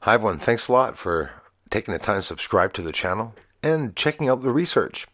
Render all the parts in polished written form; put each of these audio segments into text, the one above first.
Hi everyone, thanks a lot for taking the time to subscribe to the channel and checking out the research.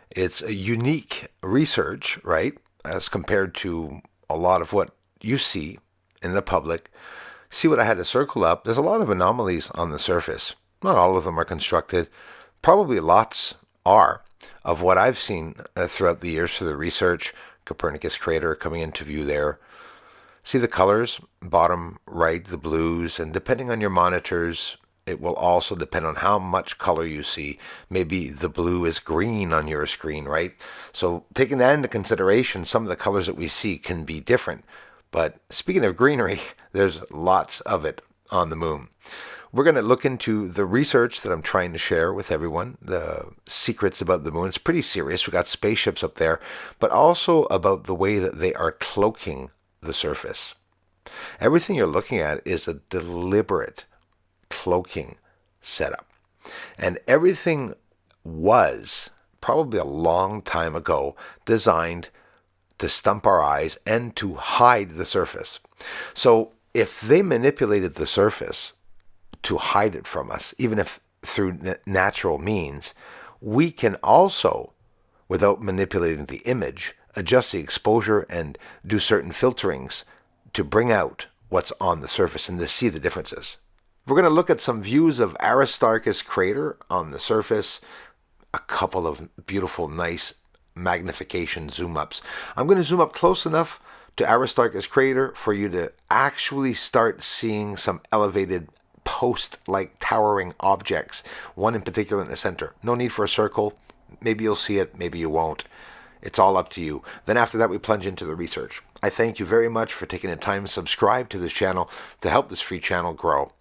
It's a unique research, right, as compared to a lot of what you see in the public. See what I had to circle up? There's a lot of anomalies on the surface. Not all of them are constructed. Probably lots are of what I've seen throughout the years for the research. Copernicus crater coming into view there. See the colors, bottom right, the blues, and depending on your monitors, it will also depend on how much color you see. Maybe the blue is green on your screen, right? So taking that into consideration, some of the colors that we see can be different. But speaking of greenery, there's lots of it on the moon. We're going to look into the research that I'm trying to share with everyone, the secrets about the moon. It's pretty serious. We got spaceships up there, but also about the way that they are cloaking the surface. Everything you're looking at is a deliberate cloaking setup. And everything was, probably a long time ago, designed to stump our eyes and to hide the surface. So if they manipulated the surface to hide it from us, even if through natural means, we can also, without manipulating the image, adjust the exposure and do certain filterings to bring out what's on the surface and to see the differences. We're going to look at some views of Aristarchus crater on the surface, a couple of beautiful, nice magnification zoom ups. I'm going to zoom up close enough to Aristarchus crater for you to actually start seeing some elevated post-like towering objects, one in particular in the center. No need for a circle. Maybe you'll see it, maybe you won't. It's all up to you. Then after that, we plunge into the research. I thank you very much for taking the time to subscribe to this channel to help this free channel grow.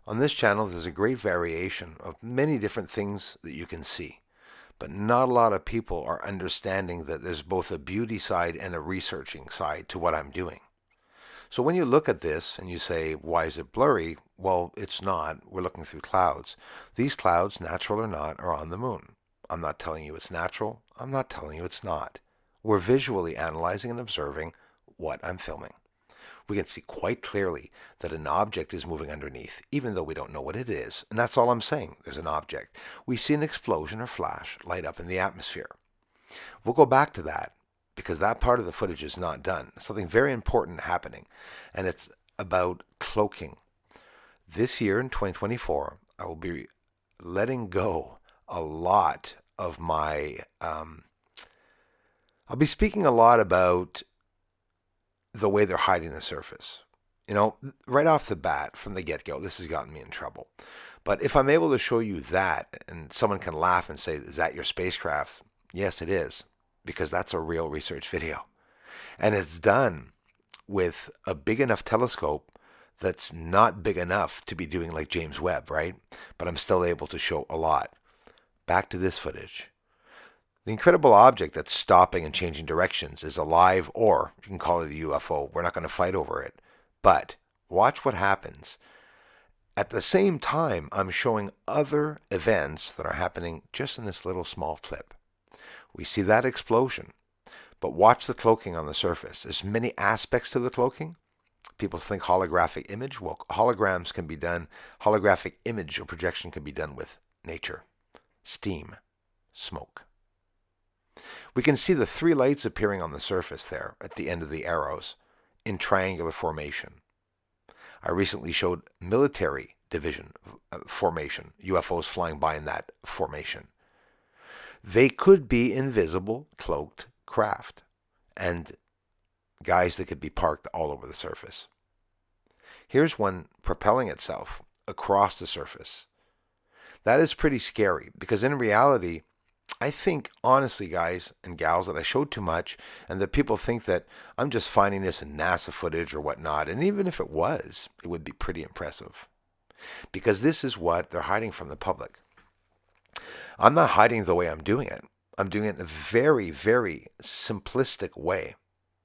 On this channel, there's a great variation of many different things that you can see, but not a lot of people are understanding that there's both a beauty side and a researching side to what I'm doing. So when you look at this and you say, why is it blurry? Well, it's not. We're looking through clouds. These clouds, natural or not, are on the moon. I'm not telling you it's natural. I'm not telling you it's not. We're visually analyzing and observing what I'm filming. We can see quite clearly that an object is moving underneath, even though we don't know what it is. And that's all I'm saying. There's an object. We see an explosion or flash light up in the atmosphere. We'll go back to that because that part of the footage is not done. Something very important happening, and it's about cloaking. This year in 2024, I will be letting go a lot of my... I'll be speaking a lot about the way they're hiding the surface. You know, right off the bat, from the get-go, this has gotten me in trouble. But if I'm able to show you that, and someone can laugh and say, is that your spacecraft? Yes, it is, because that's a real research video. And it's done with a big enough telescope that's not big enough to be doing like James Webb, right? But I'm still able to show a lot. Back to this footage. The incredible object that's stopping and changing directions is alive, or you can call it a UFO. We're not going to fight over it. But watch what happens. At the same time, I'm showing other events that are happening just in this little small clip. We see that explosion, but watch the cloaking on the surface. There's many aspects to the cloaking. People think holographic image. Well, holograms can be done, holographic image or projection can be done with nature, steam, smoke. We can see the three lights appearing on the surface there at the end of the arrows in triangular formation. I recently showed military division formation, UFOs flying by in that formation. They could be invisible, cloaked craft, and guys that could be parked all over the surface. Here's one propelling itself across the surface. That is pretty scary because in reality, I think, honestly, guys and gals, that I showed too much and that people think that I'm just finding this in NASA footage or whatnot. And even if it was, it would be pretty impressive because this is what they're hiding from the public. I'm not hiding the way I'm doing it. I'm doing it in a very, very simplistic way.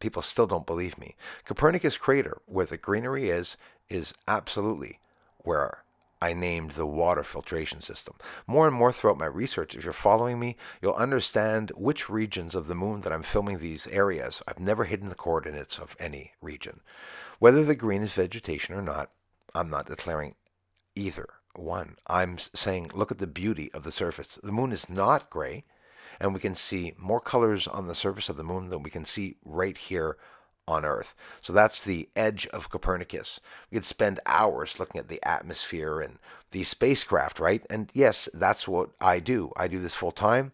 People still don't believe me. Copernicus crater, where the greenery is absolutely where I named the water filtration system. More and more throughout my research, if you're following me, you'll understand which regions of the moon that I'm filming these areas. I've never hidden the coordinates of any region. Whether the green is vegetation or not, I'm not declaring either one. I'm saying, look at the beauty of the surface. The moon is not gray, and we can see more colors on the surface of the moon than we can see right here on Earth. So that's the edge of Copernicus. We could spend hours looking at the atmosphere and the spacecraft, right? And yes, that's what I do. I do this full time.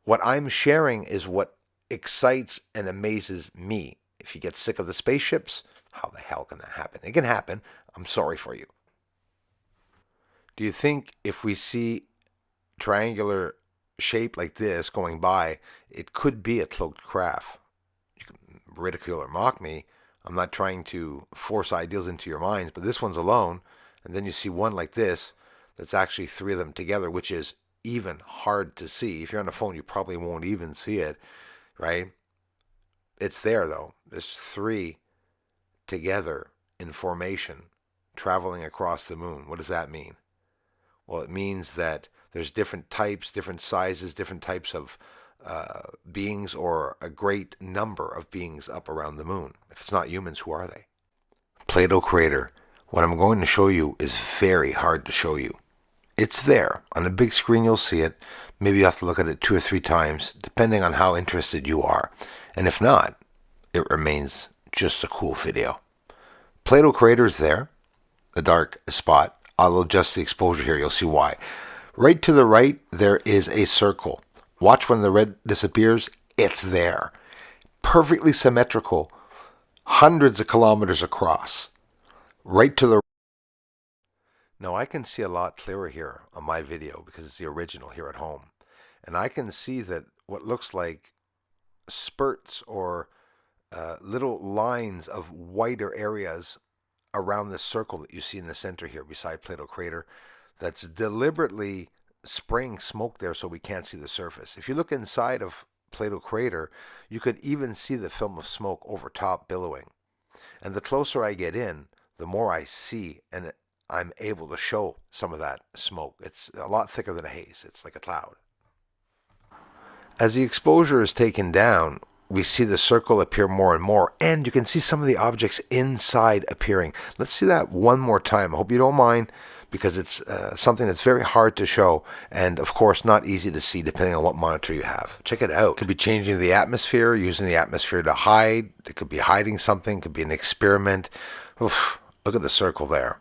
What I'm sharing is what excites and amazes me. If you get sick of the spaceships, how the hell can that happen? It can happen. I'm sorry for you. Do you think if we see triangular shape like this going by, it could be a cloaked craft? Ridicule or mock me. I'm not trying to force ideals into your minds, but this one's alone, and then you see one like this that's actually three of them together, which is even hard to see. If you're on a phone, you probably won't even see it, right? It's there though. There's three together in formation traveling across the moon. What does that mean? Well, it means that there's different types, different sizes, different types of beings, or a great number of beings up around the moon. If it's not humans, who are they? Plato crater. What I'm going to show you is very hard to show you. It's there. On the big screen you'll see it. Maybe you have to look at it 2 or 3 times, depending on how interested you are. And if not, it remains just a cool video. Plato crater is there, a dark spot. I'll adjust the exposure here, you'll see why. Right to the right, there is a circle. Watch when the red disappears, it's there. Perfectly symmetrical, hundreds of kilometers across. Right to the right. Now I can see a lot clearer here on my video because it's the original here at home. And I can see that what looks like spurts or little lines of whiter areas around this circle that you see in the center here beside Plato crater, that's deliberately spraying smoke there so we can't see the surface. If you look inside of Plato crater, you could even see the film of smoke over top billowing. And the closer I get in, the more I see, and I'm able to show some of that smoke. It's a lot thicker than a haze. It's like a cloud. As the exposure is taken down, we see the circle appear more and more, and you can see some of the objects inside appearing. Let's see that one more time. I hope you don't mind, because it's something that's very hard to show, and of course not easy to see depending on what monitor you have. Check it out. It could be changing the atmosphere, using the atmosphere to hide. It could be hiding something. It could be an experiment. Oof, look at the circle there.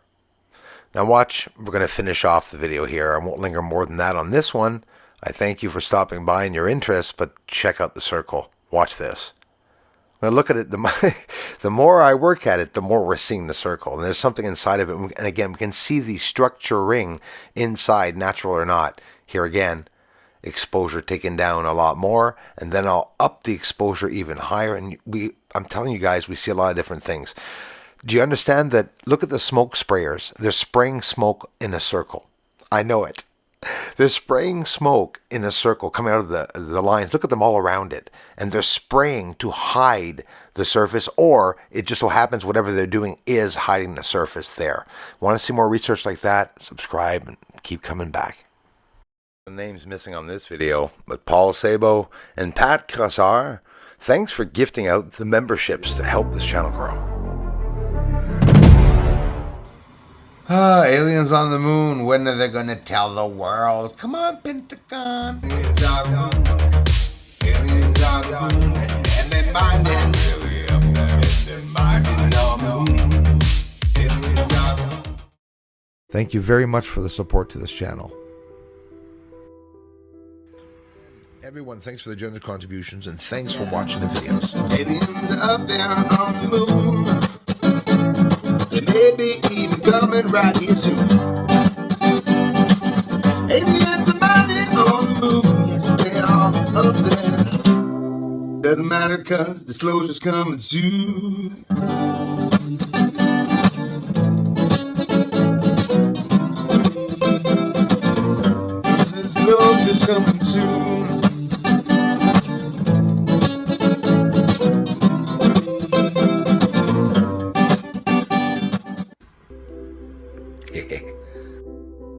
Now watch, we're going to finish off the video here. I won't linger more than that on this one. I thank you for stopping by and your interest, but check out the circle. Watch this. When I look at it, the more I work at it, the more we're seeing the circle. And there's something inside of it. And again, we can see the structure ring inside, natural or not. Here again, exposure taken down a lot more, and then I'll up the exposure even higher. And I'm telling you guys, we see a lot of different things. Do you understand that? Look at the smoke sprayers. They're spraying smoke in a circle. I know it. They're spraying smoke in a circle coming out of the lines. Look at them all around it. And they're spraying to hide the surface, or it just so happens whatever they're doing is hiding the surface there. Want to see more research like that? Subscribe and keep coming back. The names missing on this video, but Paul Sabo and Pat Crossard, thanks for gifting out the memberships to help this channel grow. Aliens on the moon. When are they gonna tell the world? Come on, Pentagon. Aliens on the moon. Aliens on the moon. And they're mining. They're mining on the moon. Aliens on the moon. Thank you very much for the support to this channel. Everyone, thanks for the generous contributions, and thanks for watching the videos. Aliens up there on the moon. They may be even coming right here soon. Aliens are mining on the moon. Yes, they are up there. Doesn't matter, cause disclosure's coming soon. Disclosure's coming soon.